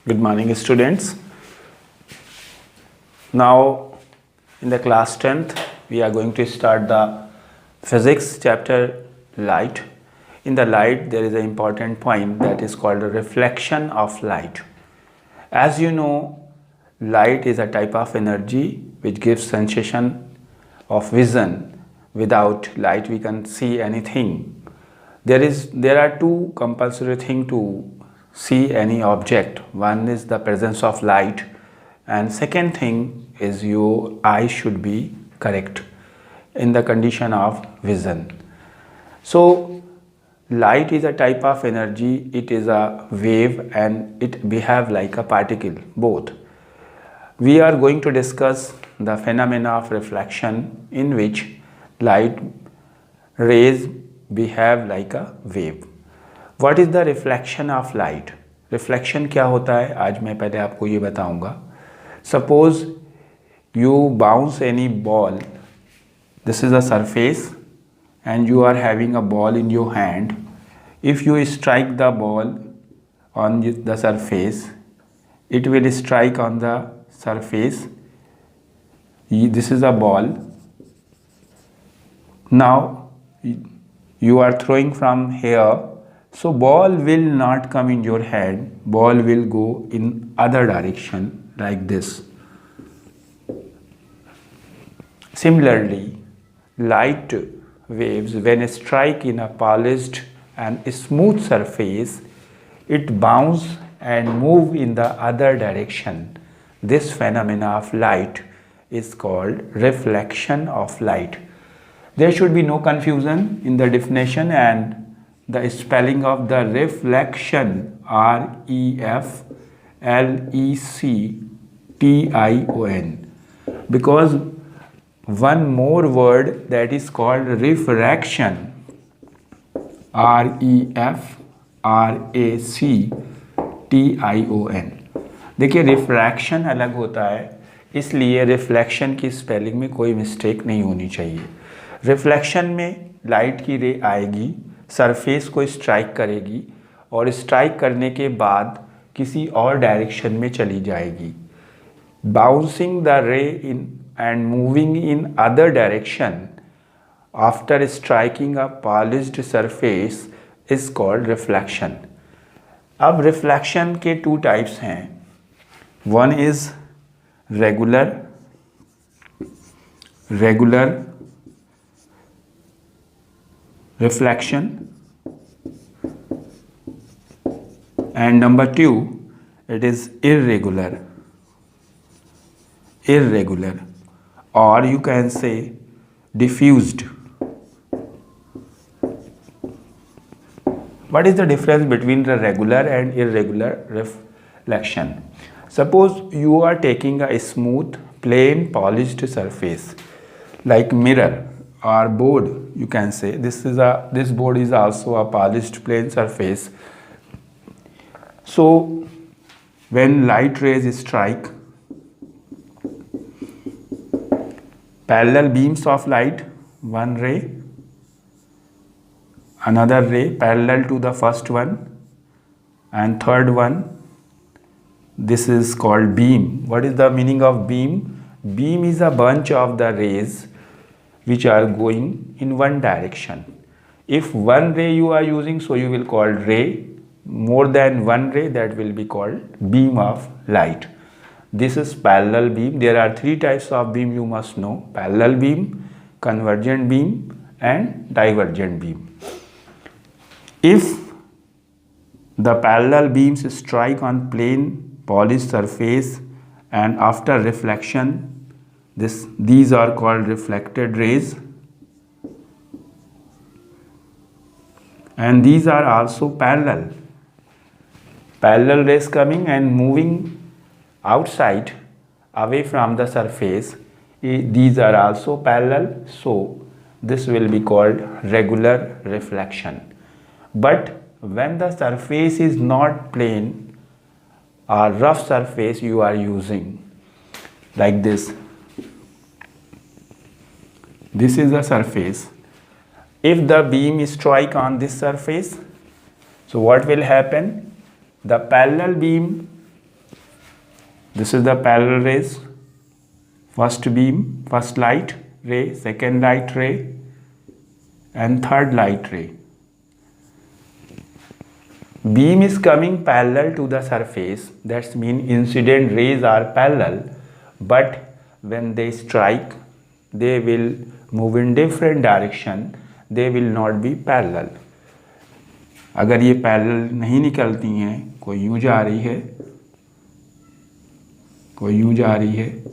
Good morning, students. Now, in the class 10th, we are going to start the physics chapter light. In the light, there is an important point that is called the reflection of light. As you know, light is a type of energy which gives sensation of vision. Without light, we can see anything. There are two compulsory things to see any object. One is the presence of light, and second thing is your eye should be correct in the condition of vision. So light is a type of energy, it is a wave and it behave like a particle, both. We are going to discuss the phenomena of reflection in which light rays behave like a wave. What is the reflection of light? Reflection क्या होता है आज मैं पहले आपको ये बताऊंगा. Suppose you bounce any ball, this is a surface and you are having a ball in your hand. If you strike the ball on the surface, it will strike on the surface. This is a ball. Now you are throwing from here, so ball will not come in your hand, ball will go in other direction like this. Similarly, light waves when strike in a polished and smooth surface, it bounce and move in the other direction. This phenomena of light is called reflection of light. There should be no confusion in the definition and the spelling of the reflection, REFLECTION, because one more word that is called refraction, REFRACTION. देखिए refraction अलग होता है, इसलिए reflection की spelling में कोई mistake नहीं होनी चाहिए. रिफ्लेक्शन में लाइट की रे आएगी, सरफेस को स्ट्राइक करेगी और स्ट्राइक करने के बाद किसी और डायरेक्शन में चली जाएगी. बाउंसिंग द रे in and moving in other direction after striking a polished surface is called reflection. अब रिफ्लेक्शन के टू टाइप्स हैं. One is regular reflection, and number two, it is irregular, or you can say diffused. What is the difference between the regular and irregular reflection? Suppose you are taking a smooth, plain, polished surface like mirror or board, you can say this board is also a polished plain surface. So when light rays strike, parallel beams of light, one ray, another ray parallel to the first one, and third one, this is called beam. What is the meaning of beam? Beam is a bunch of the rays which are going in one direction. If one ray you are using, so you will call ray. More than one ray, that will be called beam of light. This is parallel beam. There are three types of beam you must know: parallel beam, convergent beam and divergent beam. If the parallel beams strike on plain polished surface and after reflection, these are called reflected rays, and these are also parallel rays coming and moving outside away from the surface. These are also parallel, so this will be called regular reflection. But when the surface is not plain or rough surface you are using, like this is the surface. If the beam strike on this surface, so what will happen? The parallel beam This is the parallel rays. First beam, first light ray, second light ray, and third light ray. Beam is coming parallel to the surface. That means incident rays are parallel, but when they strike, they will move in different direction. They will not be parallel. अगर ये parallel नहीं निकलती हैं, कोई यूं जा रही है, कोई यूं जा रही है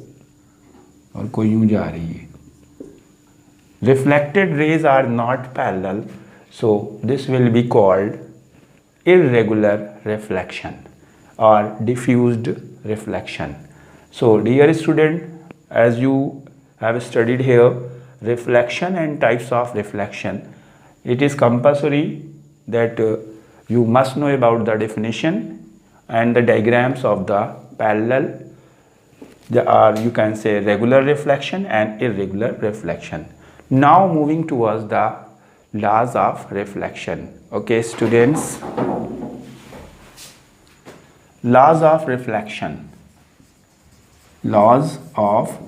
और कोई यूं जा रही है. Reflected rays are not parallel, so this will be called irregular reflection or diffused reflection. So dear student, as you have studied here reflection and types of reflection, it is compulsory that you must know about the definition and the diagrams of the parallel. There are, you can say, regular reflection and irregular reflection. Now moving towards the laws of reflection. Okay students, laws of reflection. Laws of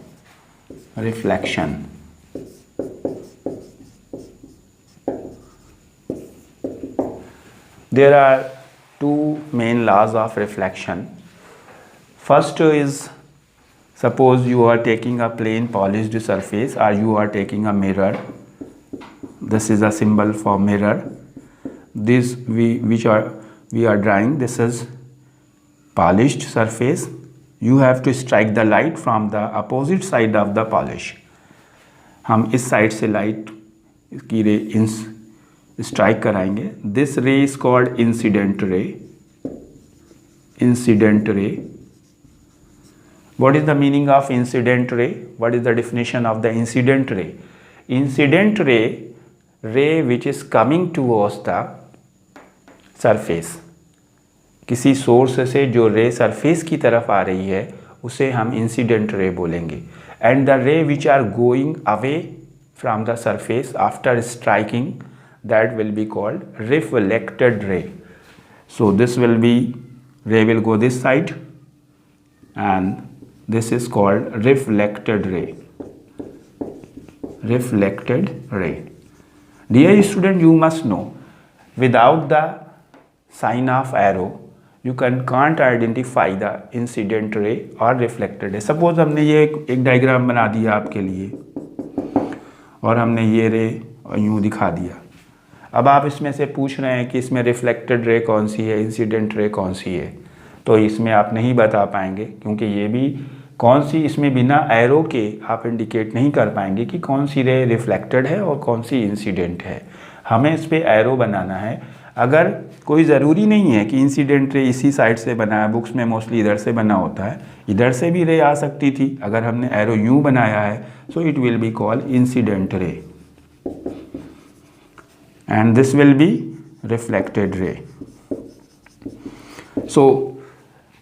reflection. There are two main laws of reflection. First is, suppose you are taking a plain polished surface or you are taking a mirror. This is a symbol for mirror. This we are drawing. This is polished surface. You have to strike the light from the opposite side of the polish. हम इस side से light की रे strike कराएंगे. This रे is called incident ray. Incident ray. What is the meaning of incident ray? What is the definition of the incident ray? Incident ray which is coming towards the surface. किसी source से जो रे surface की तरफ आ रही है उसे हम इंसिडेंट रे बोलेंगे. And the ray which are going away from the surface after striking, that will be called reflected ray. So this will be, ray will go this side and this is called reflected ray. Reflected ray. Dear student, you must know, without the sign of arrow you can't identify the incident ray or reflected ray. Suppose हमने ये एक diagram बना दिया आपके लिए और हमने ये रे यूँ दिखा दिया. अब आप इसमें से पूछ रहे हैं कि इसमें रिफ्लेक्टेड रे कौन सी है, इंसिडेंट रे कौन सी है. तो इसमें आप नहीं बता पाएंगे क्योंकि ये भी कौन सी, इसमें बिना एरो के आप इंडिकेट नहीं कर पाएंगे कि कौन सी रे रिफ्लेक्टेड है और कौन सी इंसिडेंट है. हमें इस पर एरो बनाना है. अगर कोई ज़रूरी नहीं है कि इंसिडेंट रे इसी साइड से बना है, बुक्स में मोस्टली इधर से बना होता है, इधर से भी रे आ सकती थी. अगर हमने एरो यूँ बनाया है so it will be called incident ray and this will be reflected ray. So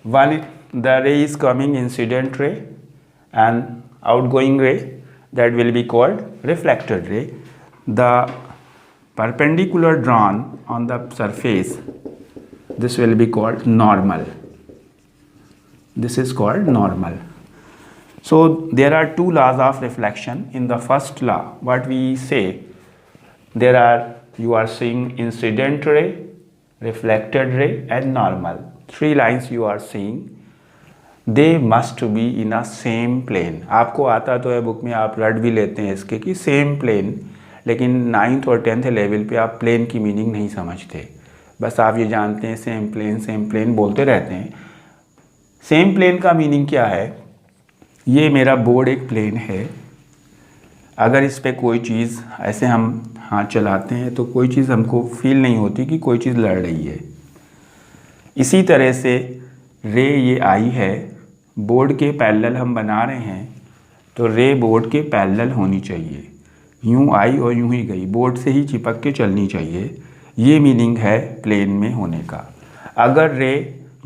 one, the ray is coming incident ray and outgoing ray, that will be called reflected ray. The perpendicular drawn on the surface, this will be called normal. This is called normal. So there are two laws of reflection. In the first law, what we say, you are seeing incident ray, reflected ray and normal. Three lines you are seeing. They must be in a same plane. आपको आता तो है, book में आप रट भी लेते हैं इसके कि सेम प्लेन, लेकिन 9th और 10th लेवल पे आप प्लेन की मीनिंग नहीं समझते. बस आप ये जानते हैं सेम प्लेन बोलते रहते हैं. सेम प्लेन का मीनिंग क्या है? ये मेरा बोर्ड एक प्लेन है. अगर इस पे कोई चीज़ ऐसे हम हाथ चलाते हैं तो कोई चीज़ हमको फील नहीं होती कि कोई चीज़ लड़ रही है. इसी तरह से रे ये आई है, बोर्ड के पैरेलल हम बना रहे हैं तो रे बोर्ड के पैरेलल होनी चाहिए. यूँ आई और यूँ ही गई, बोर्ड से ही चिपक के चलनी चाहिए. ये मीनिंग है प्लेन में होने का. अगर रे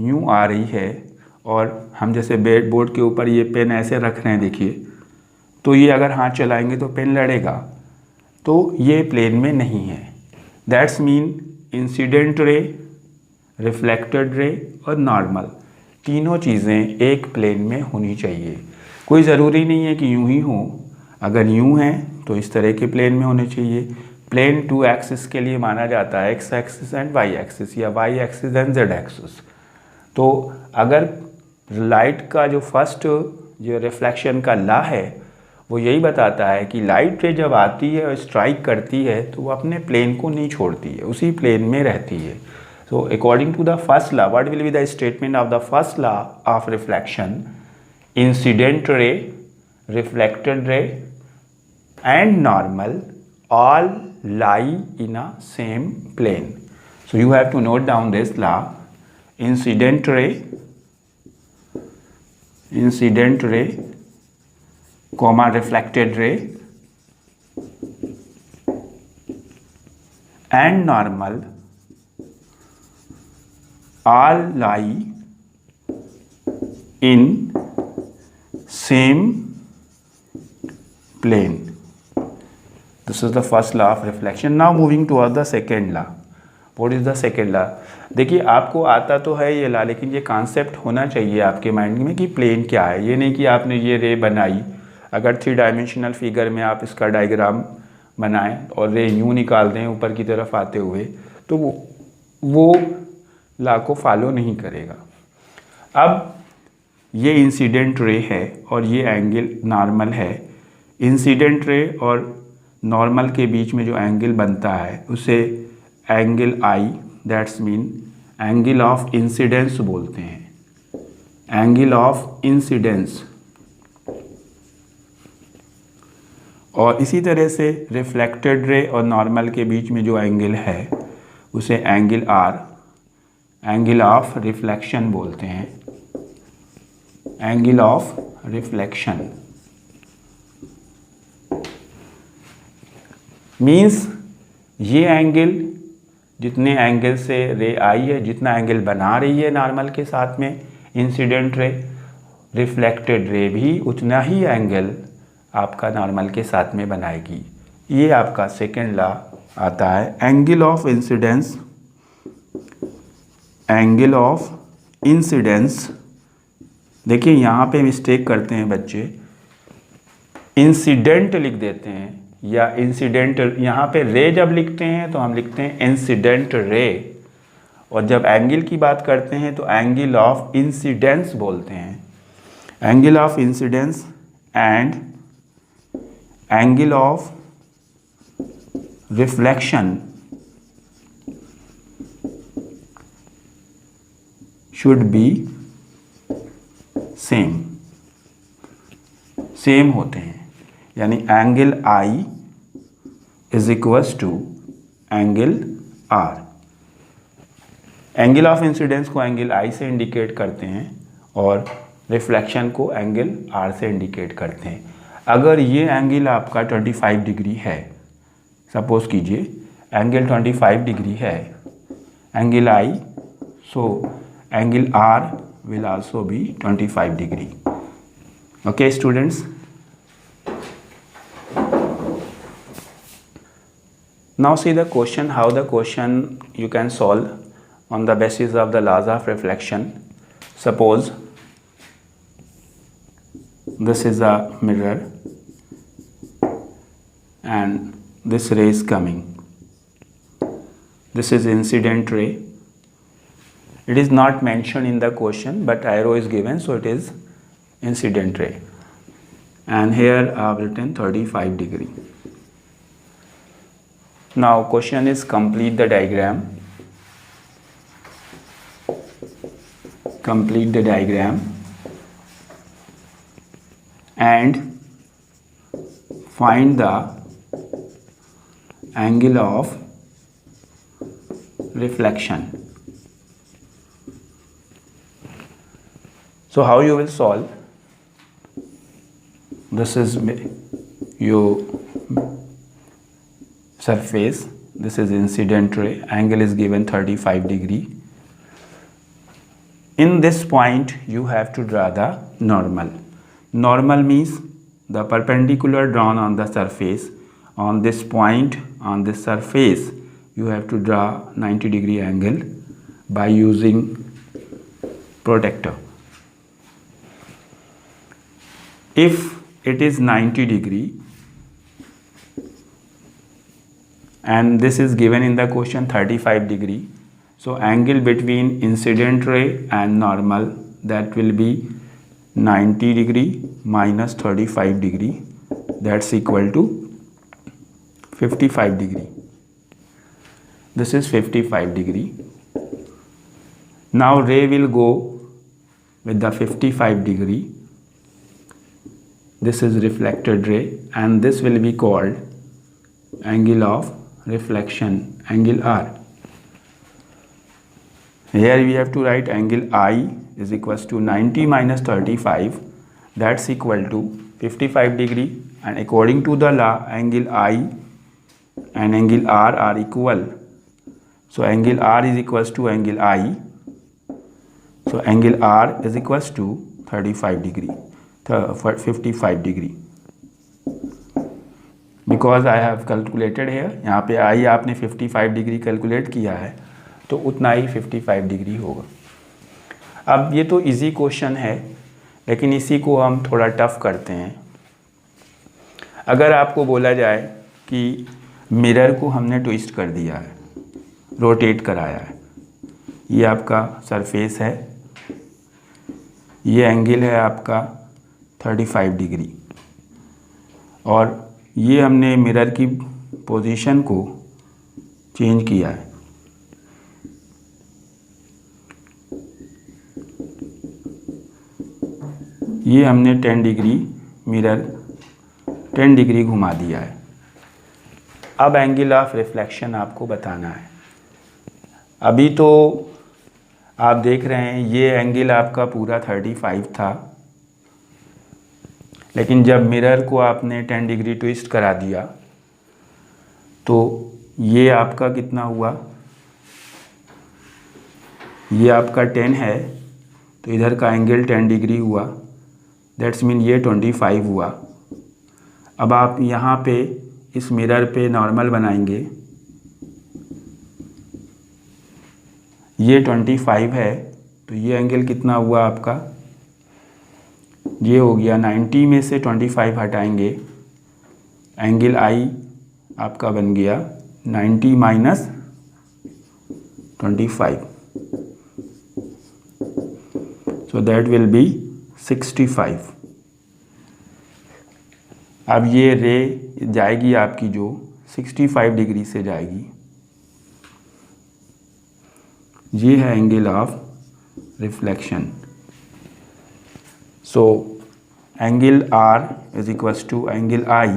यूँ आ रही है और हम जैसे बोर्ड के ऊपर ये पेन ऐसे रख रहे हैं, देखिए, तो ये अगर हाथ चलाएंगे तो पेन लड़ेगा, तो ये प्लेन में नहीं है. That's mean incident ray, reflected रे और नॉर्मल, तीनों चीज़ें एक प्लेन में होनी चाहिए। कोई ज़रूरी नहीं है कि यूं ही हो, अगर यूं है तो इस तरह के प्लेन में होने चाहिए। प्लेन 2 एक्सिस के लिए माना जाता है x axis and y axis, या y axis and z axis. तो अगर लाइट का जो फर्स्ट जो रिफ्लेक्शन का लॉ है वो यही बताता है कि लाइट रे जब आती है और स्ट्राइक करती है तो वो अपने प्लेन को नहीं छोड़ती है, उसी प्लेन में रहती है। So according to the first law, what will be the statement of the first law of reflection? Incident ray, reflected ray and normal all lie in a same plane. So you have to note down this law. Incident ray comma reflected ray and normal all lie in same plane. This is the first law of reflection. Now moving towards the second law. What is the second law? देखिए आपको आता तो है ये law, लेकिन ये concept होना चाहिए आपके माइंड में कि प्लेन क्या है। ये नहीं कि आपने ये रे बनाई, अगर 3 डायमेंशनल फिगर में आप इसका डायग्राम बनाएं और रे यूँ निकाल दें ऊपर की तरफ आते हुए, तो वो लॉ को फॉलो नहीं करेगा। अब ये इंसिडेंट रे है और ये एंगल नॉर्मल है। इंसिडेंट रे और नॉर्मल के बीच में जो एंगल बनता है उसे angle I, that's mean angle of incidence बोलते हैं। Angle of incidence. और इसी तरह से रिफ्लेक्टेड रे और नॉर्मल के बीच में जो एंगल है उसे angle R, angle of reflection बोलते हैं। एंगल ऑफ रिफ्लेक्शन मीन्स ये एंगल, जितने एंगल से रे आई है, जितना एंगल बना रही है नॉर्मल के साथ में इंसिडेंट रे, रिफ्लेक्टेड रे भी उतना ही एंगल आपका नॉर्मल के साथ में बनाएगी। ये आपका सेकेंड लॉ आता है। Angle of incidence, angle of incidence. देखिए यहाँ पे मिस्टेक करते हैं बच्चे, इंसिडेंट लिख देते हैं या इंसिडेंट। यहाँ पे रे जब लिखते हैं तो हम लिखते हैं इंसिडेंट रे, और जब एंगल की बात करते हैं तो एंगल ऑफ इंसिडेंस बोलते हैं। Angle of incidence and angle of reflection should be same होते हैं। यानी angle I is equals to angle R. Angle of incidence को एंगल आई से इंडिकेट करते हैं और रिफ्लेक्शन को एंगल आर से इंडिकेट करते हैं। अगर ये एंगल आपका 25 डिग्री है, सपोज कीजिए एंगल 25 डिग्री है, angle I, so angle R will also be 25 degree. Okay students, now see the question, how the question you can solve on the basis of the laws of reflection. Suppose this is a mirror and this ray is coming. This is incident ray. It is not mentioned in the question, but arrow is given, so it is incident ray. And here I have written 35 degree. Now question is complete the diagram. Complete the diagram and find the angle of reflection. So how you will solve? This is your surface, this is incident ray, angle is given 35 degree. In this point you have to draw the normal. Normal means the perpendicular drawn on the surface. On this point, on this surface, you have to draw 90 degree angle by using protractor. if it is 90 degree and this is given in the question 35 degree, so angle between incident ray and normal, that will be 90 degree minus 35 degree, that's equal to 55 degree. This is 55 degree. Now ray will go with the 55 degree. This is reflected ray and this will be called angle of reflection, angle R. Here we have to write angle I is equals to 90 minus 35, that's equal to 55 degree, and according to the law angle I and angle R are equal. So angle R is equals to angle I. So angle R is equals to 35 degree, 55 degree. Because I have calculated here, यहाँ पे I आपने 55 degree calculate किया है तो उतना ही 55 degree होगा। अब ये तो इजी क्वेश्चन है, लेकिन इसी को हम थोड़ा टफ करते हैं। अगर आपको बोला जाए कि मिरर को हमने ट्विस्ट कर दिया है, रोटेट कराया है, ये आपका सरफेस है, ये एंगल है आपका 35 डिग्री, और ये हमने मिरर की पोजीशन को चेंज किया है। ये हमने 10 डिग्री मिरर 10 डिग्री घुमा दिया है। अब एंगल ऑफ रिफ्लेक्शन आपको बताना है। अभी तो आप देख रहे हैं ये एंगल आपका पूरा 35 था, लेकिन जब मिरर को आपने 10 डिग्री ट्विस्ट करा दिया तो ये आपका कितना हुआ, ये आपका 10 है तो इधर का एंगल 10 डिग्री हुआ, दैट्स मीन ये 25 हुआ। अब आप यहाँ पे इस मिरर पे नॉर्मल बनाएंगे, ये 25 है तो ये एंगल कितना हुआ आपका, ये हो गया 90 में से 25 हटाएंगे, एंगल आई आपका बन गया 90 minus 25, so that will B 65। अब ये रे जाएगी आपकी जो 65 डिग्री से जाएगी, ये है angle of reflection. So angle R is equals to angle I,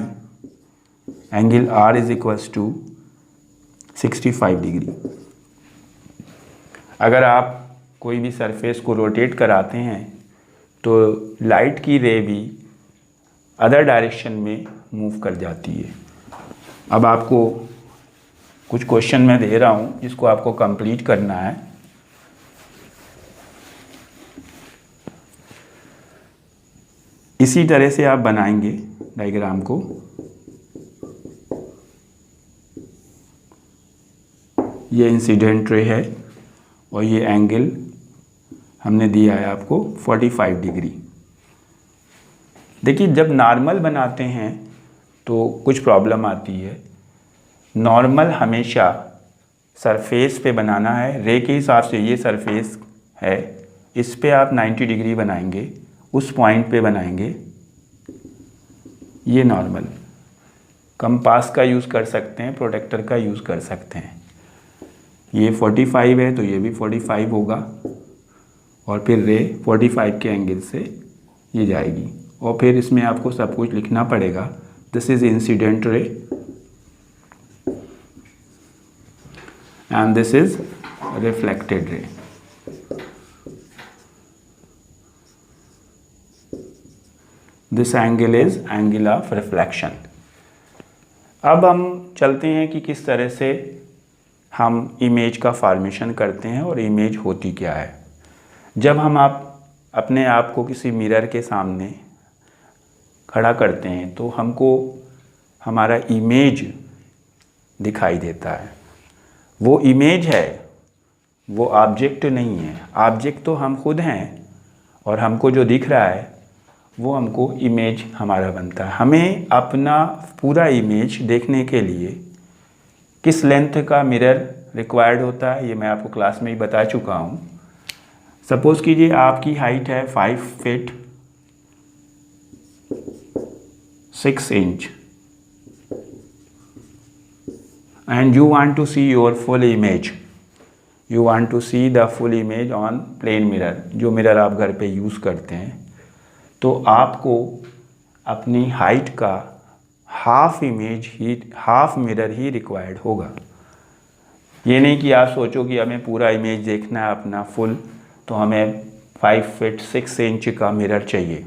angle R is equals to 65 degree. अगर आप कोई भी सरफेस को रोटेट कराते हैं तो लाइट की रे भी अदर डायरेक्शन में मूव कर जाती है। अब आपको कुछ क्वेश्चन मैं दे रहा हूँ जिसको आपको कंप्लीट करना है। इसी तरह से आप बनाएंगे डायग्राम को। ये इंसिडेंट रे है और ये एंगल हमने दिया है आपको 45 डिग्री। देखिए जब नॉर्मल बनाते हैं तो कुछ प्रॉब्लम आती है। नॉर्मल हमेशा सरफेस पे बनाना है, रे के हिसाब से ये सरफेस है, इस पे आप 90 डिग्री बनाएंगे, उस पॉइंट पे बनाएंगे। ये नॉर्मल कंपास का यूज़ कर सकते हैं, प्रोटेक्टर का यूज़ कर सकते हैं। ये 45 है तो ये भी 45 होगा और फिर रे 45 के एंगल से ये जाएगी और फिर इसमें आपको सब कुछ लिखना पड़ेगा। This is incident ray and this is reflected ray. This angle is angle of reflection. अब हम चलते हैं कि किस तरह से हम इमेज का फॉर्मेशन करते हैं और इमेज होती क्या है। जब हम अपने आप को किसी मिरर के सामने खड़ा करते हैं तो हमको हमारा इमेज दिखाई देता है। वो इमेज है, वो ऑब्जेक्ट नहीं है। ऑब्जेक्ट तो हम खुद हैं और हमको जो दिख रहा है वो हमको इमेज हमारा बनता है। हमें अपना पूरा इमेज देखने के लिए किस लेंथ का मिरर रिक्वायर्ड होता है ये मैं आपको क्लास में ही बता चुका हूँ। सपोज़ कीजिए आपकी हाइट है 5 feet 6 inch and you want to see your full image, you want to see the full image on plane mirror, जो मिरर आप घर पे यूज़ करते हैं, तो आपको अपनी हाइट का हाफ मिरर ही रिक्वायर्ड होगा। ये नहीं कि आप सोचो कि हमें पूरा इमेज देखना है अपना फुल, तो हमें 5 फीट 6 इंच का मिरर चाहिए।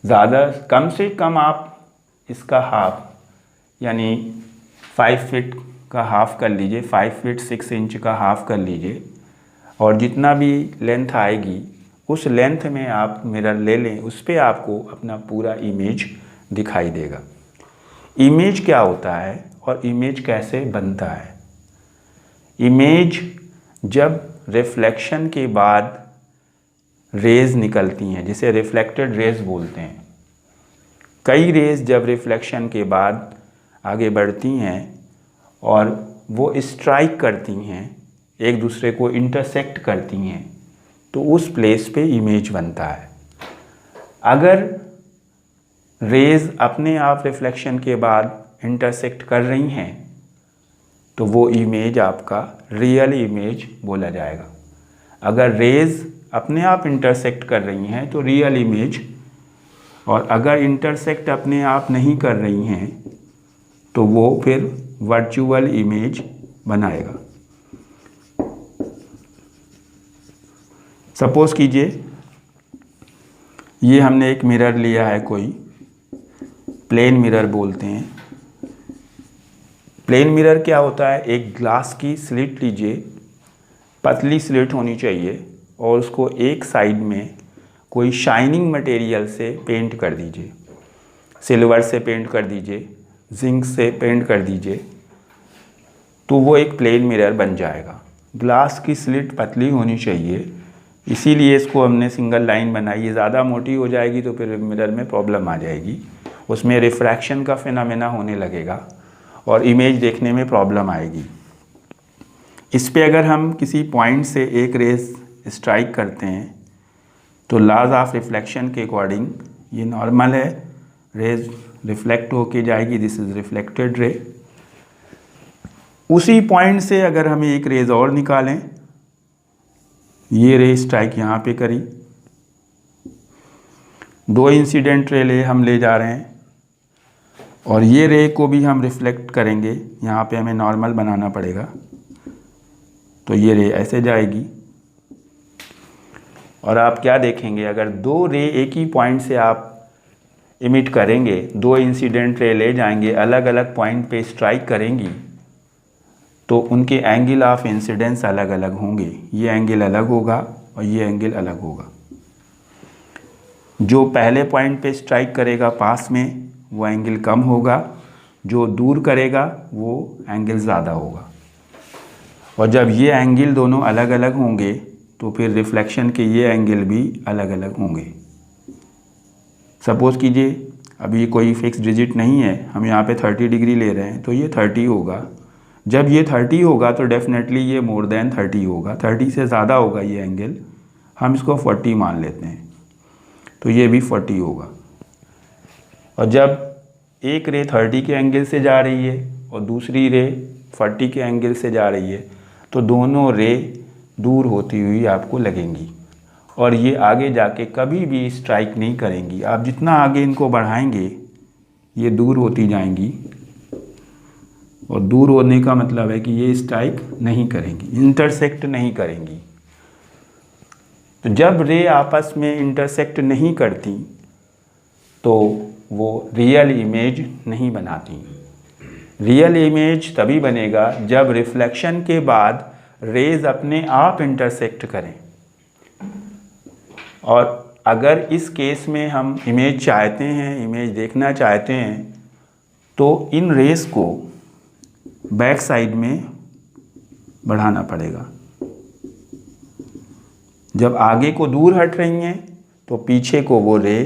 ज़्यादा कम से कम आप इसका हाफ यानी 5 फीट का हाफ कर लीजिए, 5 फीट 6 इंच का हाफ कर लीजिए, और जितना भी लेंथ आएगी उस लेंथ में आप मिरर ले लें, उस पर आपको अपना पूरा इमेज दिखाई देगा। इमेज क्या होता है और इमेज कैसे बनता है? इमेज जब रिफ्लेक्शन के बाद रेज निकलती हैं, जिसे रिफ्लेक्टेड रेज बोलते हैं। कई रेज जब रिफ्लेक्शन के बाद आगे बढ़ती हैं और वो स्ट्राइक करती हैं, एक दूसरे को इंटरसेक्ट करती हैं, तो उस प्लेस पे इमेज बनता है। अगर रेज अपने आप रिफ्लेक्शन के बाद इंटरसेक्ट कर रही हैं तो वो इमेज आपका रियल इमेज बोला जाएगा। अगर रेज अपने आप इंटरसेक्ट कर रही हैं तो रियल इमेज, और अगर इंटरसेक्ट अपने आप नहीं कर रही हैं तो वो फिर वर्चुअल इमेज बनाएगा। सपोज़ कीजिए ये हमने एक मिरर लिया है, कोई प्लेन मिरर बोलते हैं। प्लेन मिरर क्या होता है? एक ग्लास की स्लिट लीजिए, पतली स्लिट होनी चाहिए, और उसको एक साइड में कोई शाइनिंग मटेरियल से पेंट कर दीजिए, सिल्वर से पेंट कर दीजिए, जिंक से पेंट कर दीजिए, तो वो एक प्लेन मिरर बन जाएगा। ग्लास की स्लिट पतली होनी चाहिए, इसीलिए इसको हमने सिंगल लाइन बनाई है। ज़्यादा मोटी हो जाएगी तो फिर मिरर में प्रॉब्लम आ जाएगी, उसमें रिफ्रैक्शन का फिनोमेना होने लगेगा और इमेज देखने में प्रॉब्लम आएगी। इस पे अगर हम किसी पॉइंट से एक रेज स्ट्राइक करते हैं तो लॉज ऑफ रिफ्लेक्शन के अकॉर्डिंग ये नॉर्मल है, रेज रिफ्लेक्ट होके जाएगी, दिस इज़ रिफ्लेक्टेड रे। उसी पॉइंट से अगर हमें एक रेज और निकालें, ये रे स्ट्राइक यहाँ पे करी, 2 इंसिडेंट रे हम ले जा रहे हैं, और ये रे को भी हम रिफ्लेक्ट करेंगे, यहाँ पे हमें नॉर्मल बनाना पड़ेगा, तो ये रे ऐसे जाएगी। और आप क्या देखेंगे, अगर 2 रे एक ही पॉइंट से आप इमिट करेंगे, 2 इंसिडेंट रे ले जाएंगे, अलग अलग पॉइंट पे स्ट्राइक करेंगी, तो उनके एंगल ऑफ इंसिडेंस अलग अलग होंगे। ये एंगल अलग होगा और ये एंगल अलग होगा। जो पहले पॉइंट पे स्ट्राइक करेगा पास में वो एंगल कम होगा, जो दूर करेगा वो एंगल ज़्यादा होगा। और जब ये एंगल दोनों अलग अलग होंगे तो फिर रिफ्लेक्शन के ये एंगल भी अलग अलग होंगे। सपोज़ कीजिए अभी ये कोई फिक्स डिजिट नहीं है, हम यहाँ पे 30 डिग्री ले रहे हैं, तो ये 30 होगा। जब ये 30 होगा तो डेफिनेटली ये मोर देन 30 होगा, 30 से ज़्यादा होगा ये एंगल, हम इसको 40 मान लेते हैं, तो ये भी 40 होगा। और जब एक रे 30 के एंगल से जा रही है और दूसरी रे 40 के एंगल से जा रही है, तो दोनों रे दूर होती हुई आपको लगेंगी और ये आगे जाके कभी भी स्ट्राइक नहीं करेंगी। आप जितना आगे इनको बढ़ाएंगे ये दूर होती जाएंगी, और दूर होने का मतलब है कि ये स्ट्राइक नहीं करेंगी, इंटरसेक्ट नहीं करेंगी। तो जब रे आपस में इंटरसेक्ट नहीं करती तो वो रियल इमेज नहीं बनाती। रियल इमेज तभी बनेगा जब रिफ्लेक्शन के बाद रेज अपने आप इंटरसेक्ट करें। और अगर इस केस में हम इमेज चाहते हैं, इमेज देखना चाहते हैं, तो इन रेज को बैक साइड में बढ़ाना पड़ेगा। जब आगे को दूर हट रही हैं तो पीछे को वो रे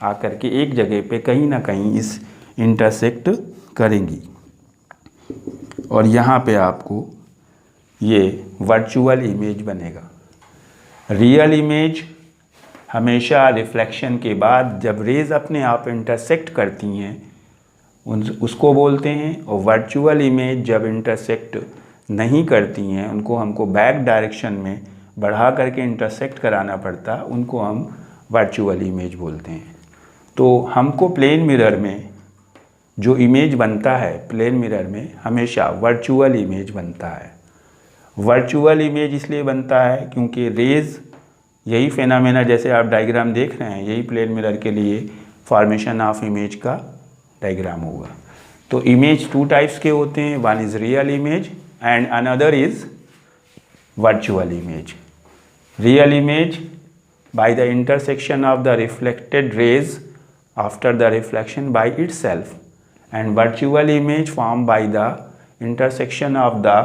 आकर के एक जगह पे कहीं ना कहीं इस इंटरसेक्ट करेंगी और यहाँ पे आपको ये वर्चुअल इमेज बनेगा। रियल इमेज हमेशा रिफ्लेक्शन के बाद जब रेज अपने आप इंटरसेक्ट करती हैं उसको बोलते हैं, और वर्चुअल इमेज जब इंटरसेक्ट नहीं करती हैं, उनको हमको बैक डायरेक्शन में बढ़ा करके इंटरसेक्ट कराना पड़ता, उनको हम वर्चुअल इमेज बोलते हैं। तो हमको प्लेन मिरर में जो इमेज बनता है, प्लेन मिरर में हमेशा वर्चुअल इमेज बनता है। वर्चुअल इमेज इसलिए बनता है क्योंकि रेज, यही फेनामेना जैसे आप डायग्राम देख रहे हैं, यही प्लेन मिरर के लिए फॉर्मेशन ऑफ इमेज का डायग्राम होगा। तो इमेज टू टाइप्स के होते हैं, one is real image and another is virtual image. Real image by the intersection of the reflected rays after the reflection by itself, and virtual image formed by the intersection of the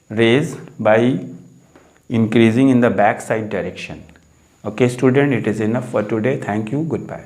rays by increasing in the back side direction. Okay student, it is enough for today. Thank you. Goodbye.